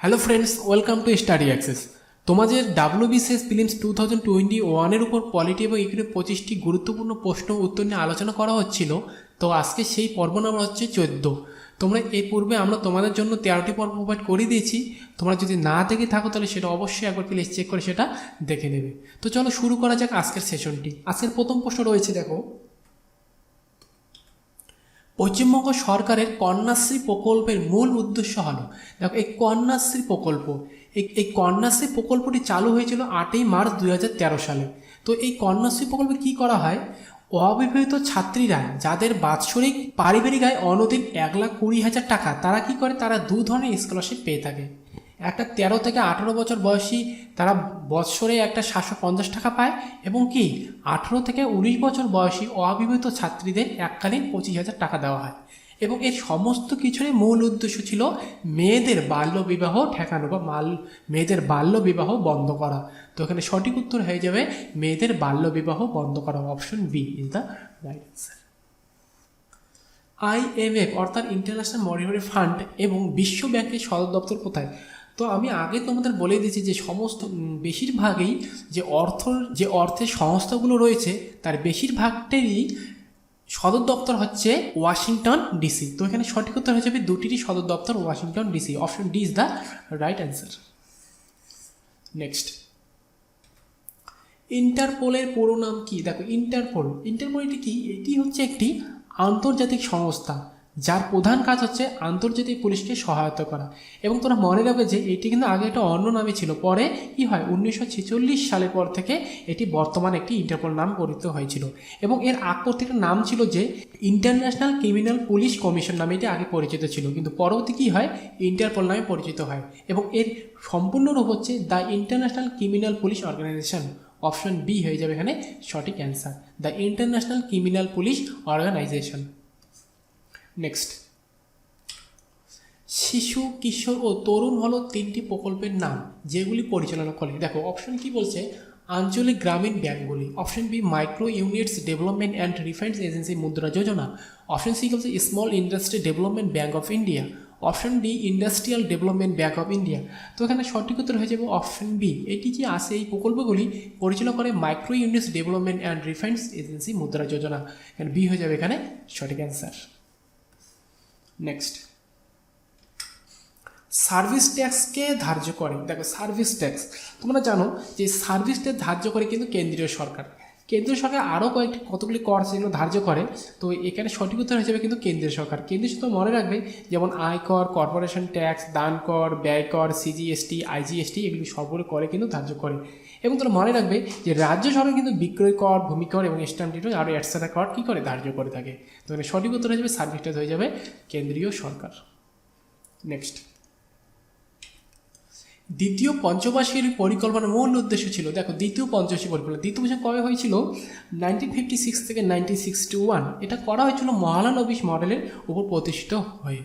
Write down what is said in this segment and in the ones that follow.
Hello friends, welcome to study access. তোমাদের WBCS prelims 2021 উপর polity এবং ইকোনমি 25টি গুরুত্বপূর্ণ প্রশ্ন উত্তর নিয়ে আলোচনা করা হচ্ছিল। তো আজকে সেই পর্ব নাম্বার হচ্ছে 14। তোমরা এই পূর্বে আমরা তোমাদের জন্য 13টি পর্ব প্রোভাইড করে দিয়েছি। তোমরা যদি না দেখে থাকো তাহলে সেটা অবশ্যই একবার প্লিজ চেক করে সেটা দেখে নেবে। তো চলো শুরু করা যাক আজকের সেশনটি। আজকের প্রথম প্রশ্ন রয়েছে, দেখো, পশ্চিমবঙ্গ সরকারের কন্যাশ্রী প্রকল্পের মূল উদ্দেশ্য হলো, দেখো, এই কন্যাশ্রী প্রকল্প, এই কন্যাশ্রী প্রকল্পটি চালু হয়েছিল 8ই মার্চ 2013 সালে। তো এই কন্যাশ্রী প্রকল্পে কি করা হয়, অবিবাহিত ছাত্রীরা যাদের বাৎসরিক পারিবারিক আয় অনধিক 1,20,000 টাকা, তারা কি করে, তারা দু ধরনের স্কলারশিপ পেয়ে থাকে। একটা 13 থেকে 18 বছর বয়সী, তারা বৎসরে একটা 750 টাকা পায়, এবং কি 18 থেকে 19 বছর বয়সী অবিবাহিত ছাত্রীদের এককালীন 25,000 টাকা দেওয়া হয়। এবং এর সমস্ত কিছুরই মূল উদ্দেশ্য ছিল মেয়েদের বাল্যবিবাহ ঠেকানো বা মেয়েদের বাল্যবিবাহ বন্ধ করা। তো এখানে সঠিক উত্তর হয়ে যাবে মেয়েদের বাল্যবিবাহ বন্ধ করা। Option B is the right answer. IMF অর্থাৎ ইন্টারন্যাশনাল মনিটারি ফান্ড এবং বিশ্ব ব্যাংকের সদর দপ্তর কোথায়? তো আমি আগে তোমাদের বলে দিয়েছি যে সমস্ত বেশিরভাগই যে অর্থের সংস্থাগুলো রয়েছে তার বেশিরভাগটারই সদর দপ্তর হচ্ছে ওয়াশিংটন ডিসি। তো এখানে সঠিক উত্তর হয়ে যাবে দুটিরই সদর দপ্তর Washington DC. Option D is the right answer. Next, ইন্টারপোলের পুরো নাম কি? দেখো, ইন্টারপোল এটি কি? এটি হচ্ছে একটি আন্তর্জাতিক সংস্থা যার প্রধান কাজ হচ্ছে আন্তর্জাতিক পুলিশকে সহায়তা করা। এবং তোমরা মনে রাখবে যে এটি কিন্তু আগে একটা অন্য নামে ছিল, পরে কি হয় 1946 সালের পর থেকে এটি বর্তমানে একটি ইন্টারপোল নাম পরিচিত হয়েছিল। এবং এর আগ প্রত্যেকটা নাম ছিল যে ইন্টারন্যাশনাল ক্রিমিনাল পুলিশ কমিশন নামে এটি আগে পরিচিত ছিল, কিন্তু পরবর্তী কী হয়, ইন্টারপোল নামে পরিচিত হয়। এবং এর সম্পূর্ণ রূপ হচ্ছে the International Criminal Police Organization. Option B হয়ে যাবে এখানে সঠিক answer, the International Criminal Police Organization. Next, শিশু, কিশোর ও তরুণ হলো 3টি প্রকল্পের নাম যেগুলি পরিচালনা করে। দেখো, অপশন কি বলছে, আঞ্চলিক গ্রামীণ ব্যাংকগুলি। Option B micro units development and refinance agency Mudra Yojana. Option C বলছে small industry development bank of India. Option D industrial development bank of India. তো এখানে সঠিক উত্তর হয়ে যাবে অপশন বি। এটি কি আসে, এই প্রকল্পগুলি পরিচালনা করে micro units development and refinance agency Mudra Yojana. এখানে বি হয়ে যাবে এখানে সঠিক অ্যান্সার। নেক্সট, সার্ভিস ট্যাক্সকে ধার্য করে। দেখো, সার্ভিস ট্যাক্স তোমরা জানো যে সার্ভিস ট্যাক্স ধার্য করে কিন্তু কেন্দ্রীয় সরকার। কেন্দ্রীয় সরকার আরও কতগুলি কর সেগুলো ধার্য করে। তো এখানে সঠিক উত্তর হয়ে যাবে কিন্তু কেন্দ্রীয় সরকার। কেন্দ্রীয় সরকার মনে রাখবে যেমন আয়কর, কর্পোরেশন ট্যাক্স, দান কর, ব্যয় কর, CGST, IGST এগুলি সবগুলো করে কিন্তু ধার্য করে। এবং তোমরা মনে রাখবে যে রাজ্য সরকার কিন্তু বিক্রয় কর, ভূমি কর এবং স্ট্যাম্প ডিউটি আরও এটসেট্রা কর কী করে ধার্য করে থাকে। তো এখানে সঠিক উত্তর হয়ে যাবে সার্ভিস ট্যাক্স হয়ে যাবে কেন্দ্রীয় সরকার। নেক্সট, দ্বিতীয় পঞ্চবার্ষিক পরিকল্পনার মূল উদ্দেশ্য ছিল, দেখো, দ্বিতীয় পঞ্চবার্ষিক পরিকল্পনা কবে হয়েছিল? 1956 থেকে 1961। এটা করা হয়েছিল মহালানবিশ মডেলের উপর প্রতিষ্ঠিত হয়ে।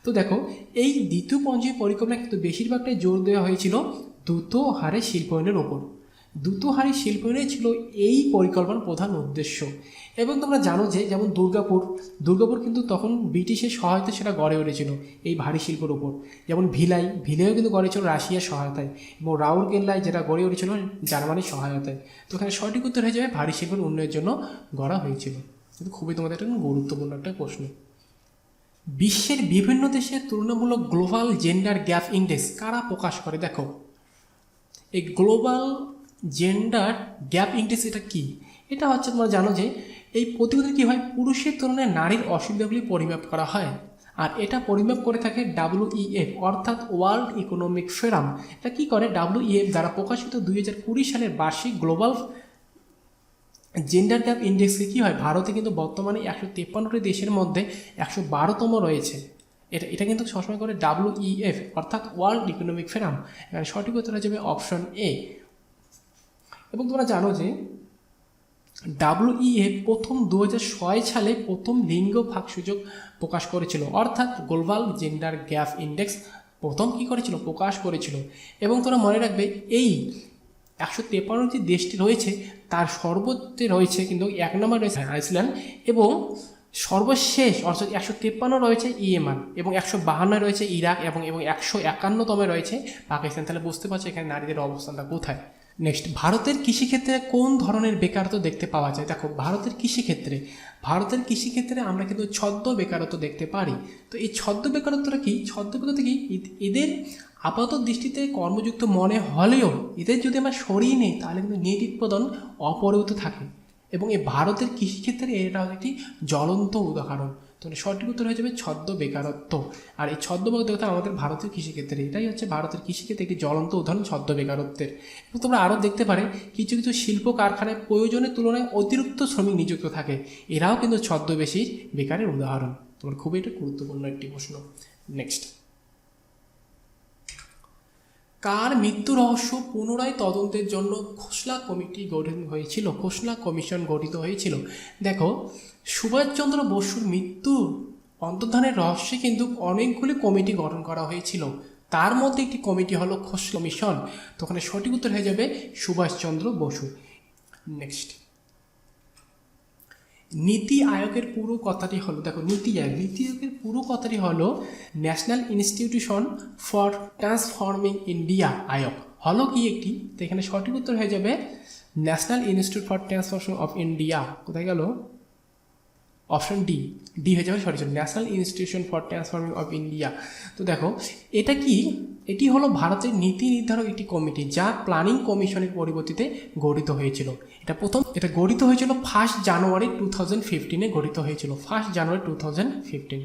তো দেখো, এই দ্বিতীয় পঞ্চবার্ষিক পরিকল্পনা কিন্তু বেশিরভাগটাই জোর দেওয়া হয়েছিল দ্রুত হারে শিল্পায়নের ওপর। দ্রুত হারে শিল্পায়নই ছিল এই পরিকল্পনার প্রধান উদ্দেশ্য। এবং তোমরা জানো যে যেমন দুর্গাপুর কিন্তু তখন ব্রিটিশের সহায়তায় সেটা গড়ে উঠেছিল এই ভারী শিল্পের উপর। যেমন ভিলাইও কিন্তু গড়ে ছিল রাশিয়ার সহায়তায়, এবং রাউরকেল্লায় যেটা গড়ে উঠেছিল জার্মানির সহায়তায়। তো এখানে সঠিক উত্তর হয়ে যাবে ভারী শিল্পের উন্নয়নের জন্য গড়া হয়েছিল। কিন্তু খুবই তোমাদের একটা গুরুত্বপূর্ণ একটা প্রশ্ন। বিশ্বের বিভিন্ন দেশের তুলনামূলক গ্লোবাল জেন্ডার গ্যাপ ইন্ডেক্স কারা প্রকাশ করে? দেখো, এই গ্লোবাল জেন্ডার গ্যাপ ইন্ডেক্স এটা কি? এটা হচ্ছে, তোমরা জানো যে এই প্রতিবেদনে কী হয়, পুরুষের তুলনায় নারীর অসুবিধাগুলি পরিমাপ করা হয়। আর এটা পরিমাপ করে থাকে WEF অর্থাৎ ওয়ার্ল্ড ইকোনমিক ফোরাম। এটা কী করে, WEF দ্বারা প্রকাশিত 2020 সালের বার্ষিক গ্লোবাল জেন্ডার গ্যাপ ইন্ডেক্সে কী হয়, ভারতে কিন্তু বর্তমানে 153টি দেশের মধ্যে 112তম রয়েছে। এটা কিন্তু সবসময় করে WEF অর্থাৎ ওয়ার্ল্ড ইকোনমিক ফোরাম। এখানে সঠিক উত্তর হয়ে যাবে অপশন এ। এবং তোমরা জানো যে WEF প্রথম 2006 সালে প্রথম লিঙ্গ ভাগ সুযোগ প্রকাশ করেছিল, অর্থাৎ গ্লোবাল জেন্ডার গ্যাপ ইন্ডেক্স প্রথম কী করেছিল, প্রকাশ করেছিল। এবং তোমরা মনে রাখবে এই 153টি দেশটি রয়েছে তার সর্বোচ্চে রয়েছে কিন্তু 1 নম্বর রয়েছে আইসল্যান্ড, এবং সর্বশেষ অর্থাৎ 153 রয়েছে ইয়েমান এবং 152 রয়েছে ইরাক এবং 151তমে রয়েছে পাকিস্তান। তাহলে বুঝতে পারছো এখানে নারীদের অবস্থানটা কোথায়। নেক্সট, ভারতের কৃষিক্ষেত্রে কোন ধরনের বেকারত্ব দেখতে পাওয়া যায়? দেখো ভারতের কৃষিক্ষেত্রে আমরা কিন্তু ছদ্ম বেকারত্ব দেখতে পারি। তো এই ছদ্ম বেকারত্বটা কি? ছদ্ম বেকারত্ব কি? এদের আপাত দৃষ্টিতে কর্মযুক্ত মনে হলেও এদের যদি আমরা সরিয়ে নিই তাহলে কিন্তু নেট উৎপাদন অপরিবর্তিত থাকে এবং এই ভারতের কৃষিক্ষেত্রে এটা একটি জ্বলন্ত উদাহরণ। তো সঠিক উত্তর হয়ে যাবে ছদ্ম বেকারত্ব। আর এই ছদ্ম বেকারত্ব আমাদের ভারতীয় কৃষিক্ষেত্রে, এটাই হচ্ছে ভারতের কৃষিক্ষেত্রে একটি জ্বলন্ত উদাহরণ ছদ্ম বেকারত্বের। এবং তোমরা আরও দেখতে পারে কিছু কিছু শিল্প কারখানায় প্রয়োজনের তুলনায় অতিরিক্ত শ্রমিক নিযুক্ত থাকে, এরাও কিন্তু ছদ্মবেশীর বেকারের উদাহরণ। তোমার খুবই এটা গুরুত্বপূর্ণ একটি প্রশ্ন। নেক্সট, কার মৃত্যু রহস্য পুনরায় তদন্তের জন্য খোসলা কমিটি গঠিত হয়েছিল? খোসলা কমিশন গঠিত হয়েছিল। দেখো সুভাষচন্দ্র বসুর মৃত্যুর অন্তর্ধানের রহস্যে কিন্তু অনেকগুলি কমিটি গঠন করা হয়েছিল, তার মধ্যে একটি কমিটি হলো খোসলা কমিশন। তো ওখানে সঠিক উত্তর হয়ে যাবে সুভাষচন্দ্র বসু। নেক্সট, নীতি আয়োগের পুরো কথাটি হলো, দেখো নীতি আয়োগের পুরো কথাটি হলো national institution for transforming India আয়োগ হলো কি একটি। তো এখানে সঠিক উত্তর হয়ে যাবে national institute for transformation of India. কোথায় গেল? অপশন ডি হয়ে যাবে সঠিক, national institution for transforming of India. তো দেখো এটা কি? এটি হলো ভারতের নীতি নির্ধারক একটি কমিটি যা প্ল্যানিং কমিশনের পরিবর্তিতে গঠিত হয়েছিল। এটা গঠিত হয়েছিল 1 জানুয়ারি 2015 গঠিত হয়েছিল, 1 জানুয়ারি 2015।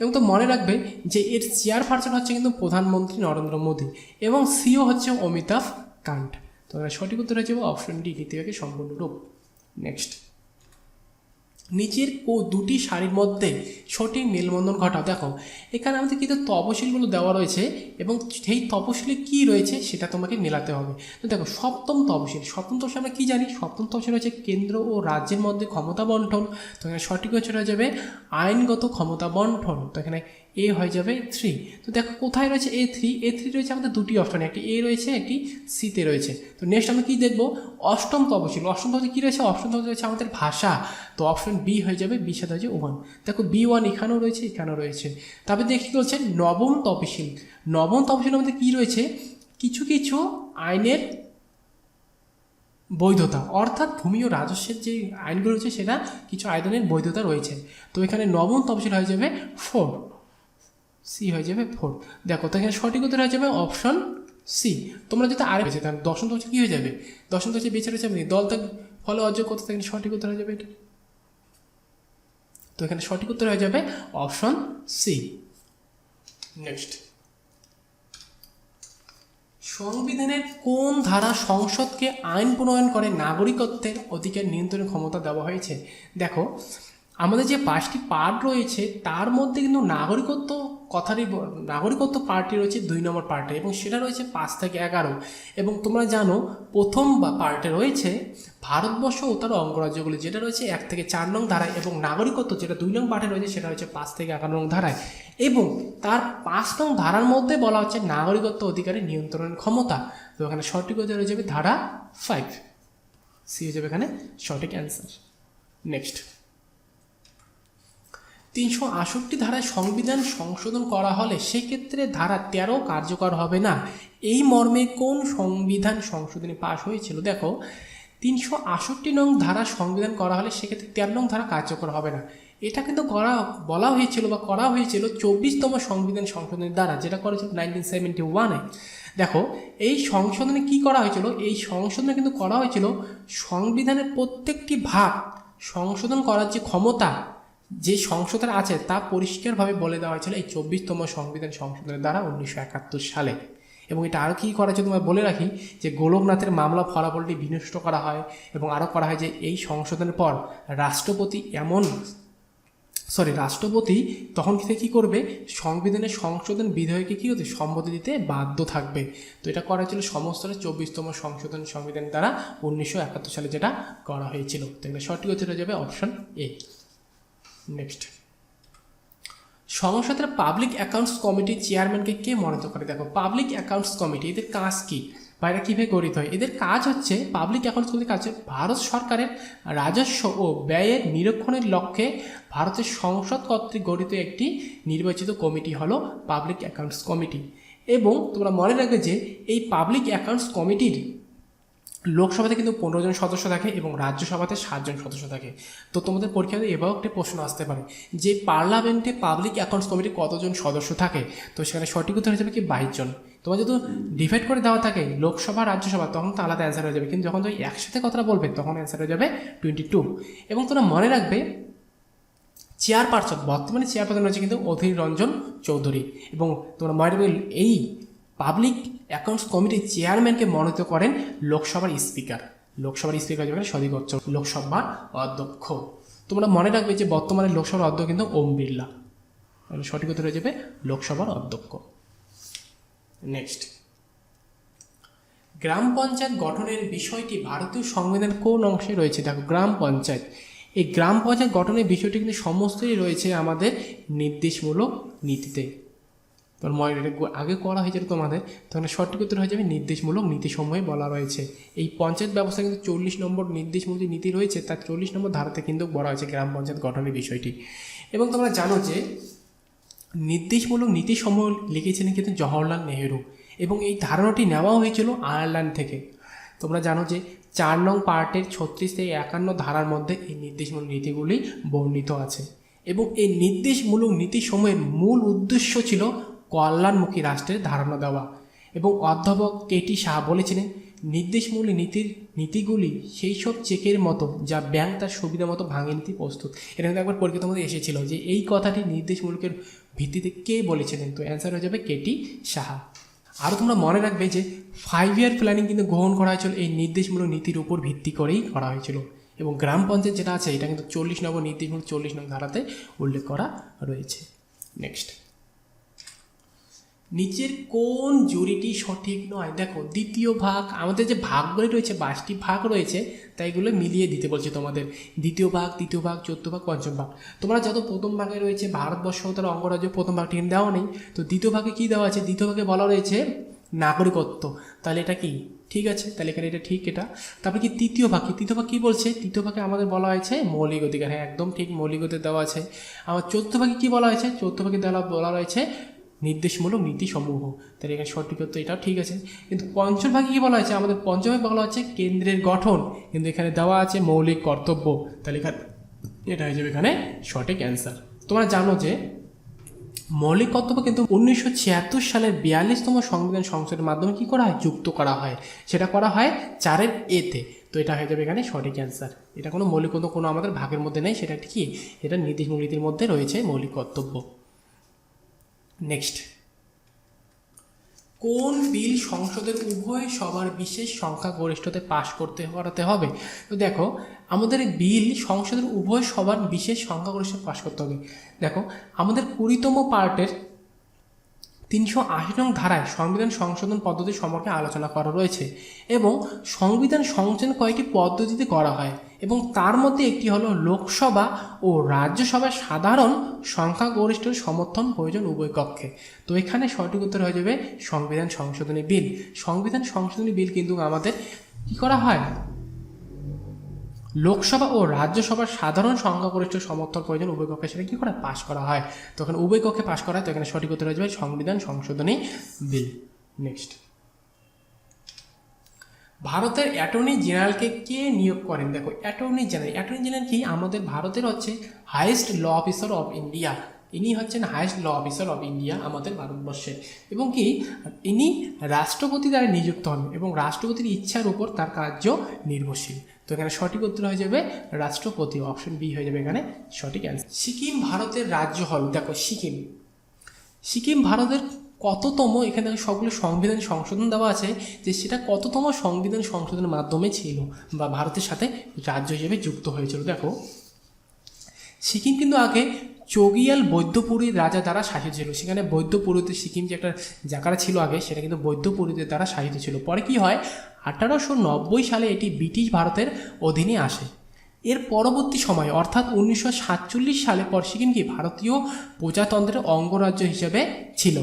এবং তো মনে রাখবে যে এর চেয়ারপারসন হচ্ছে কিন্তু প্রধানমন্ত্রী নরেন্দ্র মোদী এবং সিও হচ্ছে অমিতাভ কান্ত। তো সঠিক উত্তর হয়ে যাবে অপশন ডি, নীতি আয়োগের সম্পূর্ণরূপ। নেক্সট, নিচের দুটি সারির মধ্যে সঠিক মেলবন্ধন ঘটাও। দেখো এখানে আমাদের কিন্তু তপশিলগুলো দেওয়া রয়েছে এবং সেই তপশিলে কি রয়েছে সেটা তোমাকে মেলাতে হবে। তো দেখো সপ্তম তপশিল আমরা কি জানি? সপ্তম তপশিল হচ্ছে কেন্দ্র ও রাজ্যের মধ্যে ক্ষমতা বন্টন। তো এখানে সঠিক হয়ে যাবে আইনগত ক্ষমতা বন্টন। তো এখানে এ হয়ে যাবে 3। তো দেখো কোথায় রয়েছে A3 রয়েছে আমাদের দুটি অপশন, একটি এ রয়েছে একটি সিতে রয়েছে। তো নেক্সট আমরা কি দেখবো? অষ্টম তপশিল কী রয়েছে? অষ্টম তপশিল রয়েছে আমাদের ভাষা। তো অপশন বি হয়ে যাবে, বি সাথে হচ্ছে 1। দেখো B1 এখানেও রয়েছে। তারপরে দেখি কি বলছে নবম তপশিলের মধ্যে কি রয়েছে? কিছু কিছু আইনের বৈধতা, অর্থাৎ ভূমি ও রাজস্বের যে আইনগুলো রয়েছে সেটা কিছু আইনের বৈধতা রয়েছে। তো এখানে নবম তপশিল হয়ে যাবে 4, সি হয়ে যাবে 4। দেখো তো এখানে সঠিক উত্তর হয়ে যাবে অপশন সি। তোমরা যদি আরে বেঁচে তাহলে দশম তপশিল কী হয়ে যাবে? দশম তপশিল বেঁচে রয়েছে দল ত্যাগ ফলে অযোগ্য করতে থাকেন, সঠিক উত্তর হয়ে যাবে এটা। তো এখানে সঠিক উত্তর হয়ে যাবে অপশন সি। নেক্সট, সংবিধানের কোন ধারা সংসদকে আইন প্রণয়ন করে নাগরিকত্বের অধিকার নিয়ন্ত্রণের ক্ষমতা দেওয়া হয়েছে? দেখো আমাদের যে 5টি পার্ট রয়েছে তার মধ্যে কিন্তু নাগরিকত্ব পার্টটি রয়েছে 2 নম্বর পার্টে এবং সেটা রয়েছে 5 থেকে 11। এবং তোমরা জানো প্রথম পার্টে রয়েছে ভারতবর্ষ ও তার অঙ্গরাজ্যগুলি, যেটা রয়েছে 1 থেকে 4 নং ধারায়, এবং নাগরিকত্ব যেটা 2 নং পার্টে রয়েছে সেটা হচ্ছে 5 থেকে 11 নং ধারায়। এবং তার 5 নং ধারার মধ্যে বলা হচ্ছে নাগরিকত্ব অধিকারের নিয়ন্ত্রণের ক্ষমতা। তো এখানে সঠিক উত্তর হয়ে যাবে ধারা 5, সি হয়ে যাবে এখানে সঠিক অ্যান্সার। নেক্সট, 368 ধারায় সংবিধান সংশোধন করা হলে সেক্ষেত্রে ধারা 13 কার্যকর হবে না, এই মর্মে কোন সংবিধান সংশোধনী পাশ হয়েছিল? দেখো 368 নং ধারা সংবিধান করা হলে সেক্ষেত্রে 13 নং ধারা কার্যকর হবে না। এটা কিন্তু করা হয়েছিল 24তম সংবিধান সংশোধনের দ্বারা, যেটা করেছিল 1971-এ। দেখো এই সংশোধনে কি করা হয়েছিল? এই সংশোধনে কিন্তু করা হয়েছিল সংবিধানের প্রত্যেকটি ভাগ সংশোধন করার যে ক্ষমতা যে সংশোধন আছে তা পরিষ্কারভাবে বলে দেওয়া হয়েছিল এই 24তম সংবিধান সংশোধনের দ্বারা 1971 সালে। এবং এটা আরও কী করা হয়েছে তোমায় বলে রাখি যে গোলকনাথের মামলা ফলাফলটি বিনষ্ট করা হয় এবং আরও করা হয় যে এই সংশোধনের পর রাষ্ট্রপতি তখন থেকে কী করবে? সংবিধানের সংশোধন বিধেয়কে কী হতে সম্মতি দিতে বাধ্য থাকবে। তো এটা করা হয়েছিল সমস্ত 24তম সংশোধন সংবিধান দ্বারা 1971 সালে যেটা করা হয়েছিল। তো এখানে সঠিক উত্তর হয়ে যাবে অপশন এ। নেক্সট, সংসদের পাবলিক অ্যাকাউন্টস কমিটির চেয়ারম্যানকে কে মনোনীত করে? দেখো পাবলিক অ্যাকাউন্টস কমিটি এদের কাজ কি? বা এরা কীভাবে গঠিত হয়? এদের কাজ হচ্ছে, পাবলিক অ্যাকাউন্টস কমিটির কাজ হচ্ছে ভারত সরকারের রাজস্ব ও ব্যয়ের নিরীক্ষণের লক্ষ্যে ভারতের সংসদ কর্তৃক গঠিত একটি নির্বাচিত কমিটি হলো পাবলিক অ্যাকাউন্টস কমিটি। এবং তোমরা মনে রাখবে যে এই পাবলিক অ্যাকাউন্টস কমিটির লোকসভাতে কিন্তু 15 জন সদস্য থাকে এবং রাজ্যসভাতে 7 জন সদস্য থাকে। তো তোমাদের পরীক্ষাতে এবারও একটা প্রশ্ন আসতে পারে যে পার্লামেন্টে পাবলিক অ্যাকাউন্টস কমিটির কতজন সদস্য থাকে? তো সেখানে সঠিক উত্তর হয়ে যাবে কি 22 জন। তোমার যদি ডিভাইড করে দেওয়া থাকে লোকসভা রাজ্যসভা তখন তো আলাদা অ্যান্সার হয়ে যাবে, কিন্তু যখন তুমি একসাথে কথাটা বলবে তখন অ্যান্সার হয়ে যাবে 22। এবং তোমরা মনে রাখবে চেয়ারপারসন, বর্তমানে চেয়ারপারসন রয়েছে কিন্তু অধীর রঞ্জন চৌধুরী। এবং তোমরা মনে রাখবে এই পাবলিক অ্যাকাউন্টস কমিটির চেয়ারম্যানকে মনোনীত করেন লোকসভার স্পিকার। লোকসভার স্পিকার যেখানে সঠিক উত্তর লোকসভার অধ্যক্ষ। তোমরা মনে রাখবে যে বর্তমানে লোকসভার অধ্যক্ষ কিন্তু ওম বিড়লা, সঠিক উত্তর হয়ে যাবে লোকসভার অধ্যক্ষ। নেক্সট, গ্রাম পঞ্চায়েত গঠনের বিষয়টি ভারতীয় সংবিধানের কোন অংশে রয়েছে? দেখো গ্রাম পঞ্চায়েত, এই গ্রাম পঞ্চায়েত গঠনের বিষয়টি কিন্তু সমস্তই রয়েছে আমাদের নির্দেশমূলক নীতিতে। তোর আগে করা হয়েছিল তোমাদের, তখন সঠিক উত্তর হয়ে যাবে নির্দেশমূলক নীতিসমূহে বলা রয়েছে। এই পঞ্চায়েত ব্যবস্থা কিন্তু 40 নম্বর নির্দেশমূলক নীতি রয়েছে, তার 40 নম্বর ধারাতে কিন্তু বলা হয়েছে গ্রাম পঞ্চায়েত গঠনের বিষয়টি। এবং তোমরা জানো যে নির্দেশমূলক নীতিসমূহ লিখেছিলেন কিন্তু জওহরলাল নেহেরু, এবং এই ধারণাটি নেওয়া হয়েছিল আয়ারল্যান্ড থেকে। তোমরা জানো যে 4 নং পার্টের 36 থেকে 51 ধারার মধ্যে এই নির্দেশমূলক নীতিগুলি বর্ণিত আছে। এবং এই নির্দেশমূলক নীতিসমূহের মূল উদ্দেশ্য ছিল কল্যাণমুখী রাষ্ট্রের ধারণা দেওয়া। এবং অধ্যাপক কেটি শাহ বলেছিলেন নির্দেশমূলক নীতিগুলি সেই সব চেকের মতো যা ব্যাংক তার সুবিধা মতো ভাঙে নীতি প্রস্তুত। এটা কিন্তু একবার পরীক্ষার মধ্যে এসেছিল যে এই কথাটি নির্দেশমূলকের ভিত্তিতে কে বলেছিলেন? তো অ্যান্সার হয়ে যাবে কেটি সাহা। আরও তোমরা মনে রাখবে যে 5 ইয়ার প্ল্যানিং কিন্তু গ্রহণ করা হয়েছিল এই নির্দেশমূলক নীতির উপর ভিত্তি করেই করা হয়েছিল। এবং গ্রাম পঞ্চায়েত যেটা আছে এটা কিন্তু 40 নম্বর নির্দেশমূলক 40 নং ধারাতে উল্লেখ করা রয়েছে। নেক্সট, নিচের কোন জুরিটি সঠিক নয়? দেখো দ্বিতীয় ভাগ, আমাদের যে ভাগগুলি রয়েছে 22টি ভাগ রয়েছে, তাই এগুলো মিলিয়ে দিতে বলছে তোমাদের। দ্বিতীয় ভাগ, তৃতীয় ভাগ, চতুর্থ ভাগ, পঞ্চম ভাগ। তোমরা যত প্রথম ভাগে রয়েছে ভারতবর্ষ তার অঙ্গরাজ্য প্রথম ভাগটি দেওয়া নেই, তো দ্বিতীয় ভাগে কী দেওয়া আছে? দ্বিতীয় ভাগে বলা রয়েছে নাগরিকত্ব, তাহলে এটা কি ঠিক আছে? তাহলে এখানে এটা ঠিক। এটা তারপরে কি তৃতীয় ভাগ, তৃতীয় ভাগ কী বলছে? তৃতীয় ভাগে আমাদের বলা হয়েছে মৌলিক অধিকার, হ্যাঁ একদম ঠিক, মৌলিক অধিকার দেওয়া আছে। আমার চতুর্থ ভাগে কী বলা হয়েছে? চতুর্থ ভাগে বলা রয়েছে নির্দেশমূলক নীতিসমূহ, তাহলে এখানে সঠিক উত্তর এটাও ঠিক আছে। কিন্তু পঞ্চম ভাগে কী বলা হয়েছে? আমাদের পঞ্চম ভাগে বলা হচ্ছে কেন্দ্রের গঠন, কিন্তু এখানে দেওয়া আছে মৌলিক কর্তব্য, তাহলে এখানে এটা হয়ে যাবে এখানে সঠিক অ্যান্সার। তোমরা জানো যে মৌলিক কর্তব্য কিন্তু 1976 সালের 42তম সংবিধান সংশোধনের মাধ্যমে কী করা হয়? যুক্ত করা হয়। সেটা করা হয় 4 এতে, তো এটা হয়ে যাবে এখানে সঠিক অ্যান্সার। এটা কোনো মৌলিক কর্তব্য কোনো আমাদের ভাগের মধ্যে নেই, সেটা কি? এটা নির্দেশমূলক নীতির মধ্যে রয়েছে মৌলিক কর্তব্য। নেক্সট, কোন বিল সংসদের উভয় সবার বিশেষ সংখ্যাগরিষ্ঠতে পাশ করাতে হবে? তো দেখো আমাদের বিল সংসদের উভয় সবার বিশেষ সংখ্যাগরিষ্ঠ পাশ করতে হবে। দেখো আমাদের 20তম পার্টের 380 নং ধারায় সংবিধান সংশোধন পদ্ধতি সম্পর্কে আলোচনা করা রয়েছে, এবং সংবিধান সংশোধন কয়েকটি পদ্ধতিতে করা হয়, এবং তার মধ্যে একটি হলো লোকসভা ও রাজ্যসভার সাধারণ সংখ্যাগরিষ্ঠ সমর্থন প্রয়োজন উভয় কক্ষে। তো এখানে সঠিক উত্তর হয়ে যাবে সংবিধান সংশোধনী বিল। সংবিধান সংশোধনী বিল কিন্তু আমাদের কী করা হয়? লোকসভা ও রাজ্যসভার সাধারণ সংখ্যাগরিষ্ঠ সমর্থন প্রয়োজন উভয় কক্ষে সেটা কী করা? পাশ করা হয়। তখন উভয় কক্ষে পাশ করা হয়, তো এখানে সঠিক উত্তর হয়ে যাবে সংবিধান সংশোধনী বিল। নেক্সট, ভারতের অ্যাটর্নি জেনারেলকে কে নিয়োগ করেন? দেখো অ্যাটর্নি জেনারেল কি? আমাদের ভারতের হচ্ছে highest law officer of India. ইনি হচ্ছেন highest law officer of India আমাদের ভারতবর্ষের, এবং কি ইনি রাষ্ট্রপতি দ্বারা নিযুক্ত হন, এবং রাষ্ট্রপতির ইচ্ছার উপর তার কার্য নির্ভরশীল। তো এখানে সঠিক উত্তর হয়ে যাবে রাষ্ট্রপতি, অপশন বি হয়ে যাবে এখানে সঠিক অ্যান্সার। সিকিম ভারতের রাজ্য হল। দেখো সিকিম ভারতের কততম, এখানে সবগুলো সংবিধান সংশোধন দেওয়া আছে যে সেটা কততম সংবিধান সংশোধনের মাধ্যমে ছিল বা ভারতের সাথে রাজ্য হিসেবে যুক্ত হয়েছিল। দেখো সিকিম কিন্তু আগে চগিয়াল বৌদ্ধপুরীর রাজা দ্বারা শাসিত ছিল। সেখানে বৌদ্ধপুরীতে সিকিম যে একটা জায়গাটা ছিল আগে, সেটা কিন্তু বৌদ্ধপুরীদের দ্বারা শাসিত ছিল। পরে কি হয়? 1890 সালে এটি ব্রিটিশ ভারতের অধীনে আসে। এর পরবর্তী সময় অর্থাৎ 1947 সালে পর সিকিম কি ভারতীয় প্রজাতন্ত্রের অঙ্গরাজ্য হিসেবে ছিল।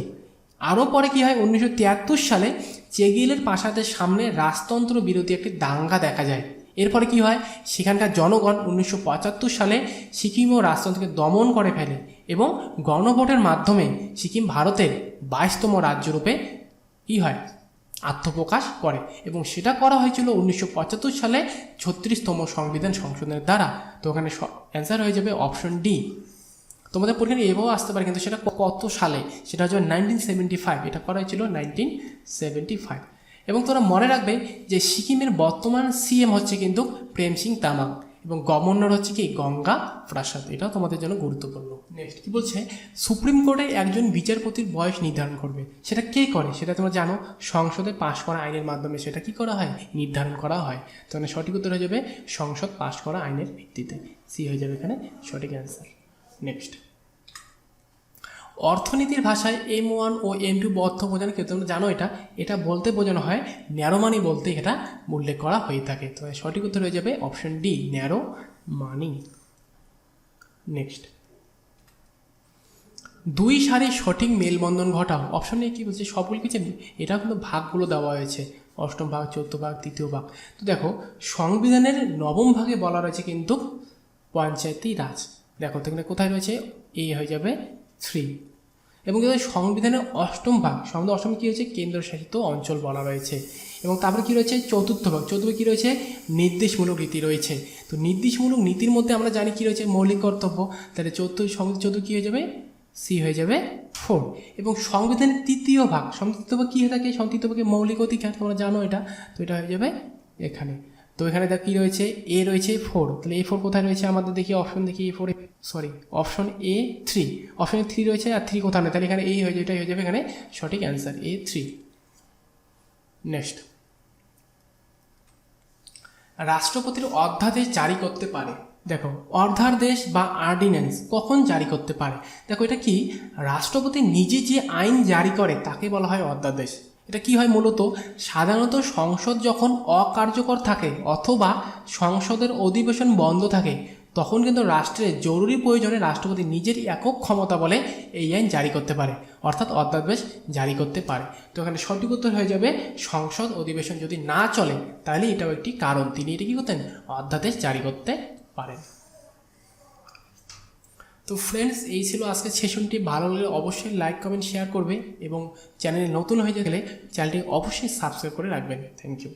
আরও পরে কি হয় 1973 সালে চেগিলের প্রাসাদের সামনে রাজতন্ত্র বিরোধী একটি দাঙ্গা দেখা যায়। এরপরে কি হয়, সেখানকার জনগণ 1975 সালে সিকিম ও রাজতন্ত্রকে দমন করে ফেলে এবং গণভোটের মাধ্যমে সিকিম ভারতের 22তম রাজ্যরূপে কি হয় আত্মপ্রকাশ করে এবং সেটা করা হয়েছিল 1975 সালে 36তম সংবিধান সংশোধনের দ্বারা। তো ওখানে অ্যান্সার হয়ে যাবে অপশন ডি। তোমাদের পরীক্ষায় এভাবেও আসতে পারে, কিন্তু সেটা কত সালে, সেটা হচ্ছে 1975, এটা করা হয়েছিল 1975। এবং তোমরা মনে রাখবে যে সিকিমের বর্তমান সিএম হচ্ছে কিন্তু প্রেম সিং তামাং এবং গভর্নর হচ্ছে কি গঙ্গা প্রসাদ, এটাও তোমাদের জন্য গুরুত্বপূর্ণ। নেক্সট কি বলছে, সুপ্রিম কোর্টে একজন বিচারপতির বয়স নির্ধারণ করবে, সেটা কে করে সেটা তোমরা জানো, সংসদে পাশ করা আইনের মাধ্যমে সেটা কি করা হয়, নির্ধারণ করা হয়। তো সঠিক উত্তর হয়ে যাবে সংসদ পাশ করা আইনের ভিত্তিতে, সি হয়ে যাবে এখানে সঠিক অ্যান্সার। নেক্সট, অর্থনীতির ভাষায় M1 ও M2 অর্থ বোঝানো কেউ তোমরা জানো, এটা বলতে বোঝানো হয় ন্যারো মানি বলতে এটা উল্লেখ করা হয়ে থাকে। তো সঠিক উত্তর হয়ে যাবে অপশন ডি, ন্যারো মানি। নেক্সট, দুই সারির সঠিক মেলবন্ধন ঘটাও, অপশনে কি বলছে সবগুলো কিছু, এটা কিন্তু ভাগগুলো দেওয়া হয়েছে, অষ্টম ভাগ, চতুর্থ ভাগ, তৃতীয় ভাগ। তো দেখো সংবিধানের নবম ভাগে বলা রয়েছে কিন্তু পঞ্চায়েতি রাজ, দেখো তো এখানে কোথায় রয়েছে, এ হয়ে যাবে 3। এবং সংবিধানের অষ্টম ভাগ, সংবিধান অষ্টম কী হয়েছে, কেন্দ্রশাসিত অঞ্চল বলা রয়েছে। এবং তারপরে কী রয়েছে চতুর্থ ভাগ, চতুর্থ কী রয়েছে, নির্দেশমূলক নীতি রয়েছে। তো নির্দেশমূলক নীতির মধ্যে আমরা জানি কী রয়েছে, মৌলিক কর্তব্য, তাহলে চতুর্থ কী হয়ে যাবে, সি হয়ে যাবে 4। এবং সংবিধানের তৃতীয় ভাগ, তৃতীয় ভাগ কী হয়ে থাকে, তৃতীয় ভাগে মৌলিক অধিকার, তোমরা জানো এটা, তো এটা হয়ে যাবে এখানে। তো এখানে দেখ কী রয়েছে, এ রয়েছে 4, তাহলে A4 কোথায় রয়েছে আমাদের, দেখি অপশন দেখি, অপশন A3, অপশনে 3 রয়েছে আর 3 কোথাও নেই, তাহলে এখানে এই হয়ে যাবে, এটাই হয়ে যাবে এখানে সঠিক অ্যান্সার, A3। নেক্সট, রাষ্ট্রপতির অধ্যাদেশ জারি করতে পারে, দেখো অধ্যাদেশ বা অর্ডিন্যান্স কখন জারি করতে পারে, দেখো এটা কি, রাষ্ট্রপতি নিজে যে আইন জারি করে তাকে বলা হয় অধ্যাদেশ। এটা কি হয় মূলত, সাধারণত সংসদ যখন অকার্যকর থাকে অথবা সংসদের অধিবেশন বন্ধ থাকে তখন কিন্তু রাষ্ট্রের জরুরি প্রয়োজনে রাষ্ট্রপতি নিজের একক ক্ষমতা বলে এই আইন জারি করতে পারে, অর্থাৎ অধ্যাদেশ জারি করতে পারে। তো এখানে সঠিক উত্তর হয়ে যাবে সংসদ অধিবেশন যদি না চলে তাহলে এটাও একটি কারণ, তিনি এটা কী করতেন, অধ্যাদেশ জারি করতে পারেন। তো ফ্রেন্ডস, এই ছিল আজকের সেশনটি। ভালো লাগলে অবশ্যই লাইক, কমেন্ট, শেয়ার করবে এবং চ্যানেলে নতুন হয়ে গেলে চ্যানেলটি অবশ্যই সাবস্ক্রাইব করে রাখবেন। Thank you.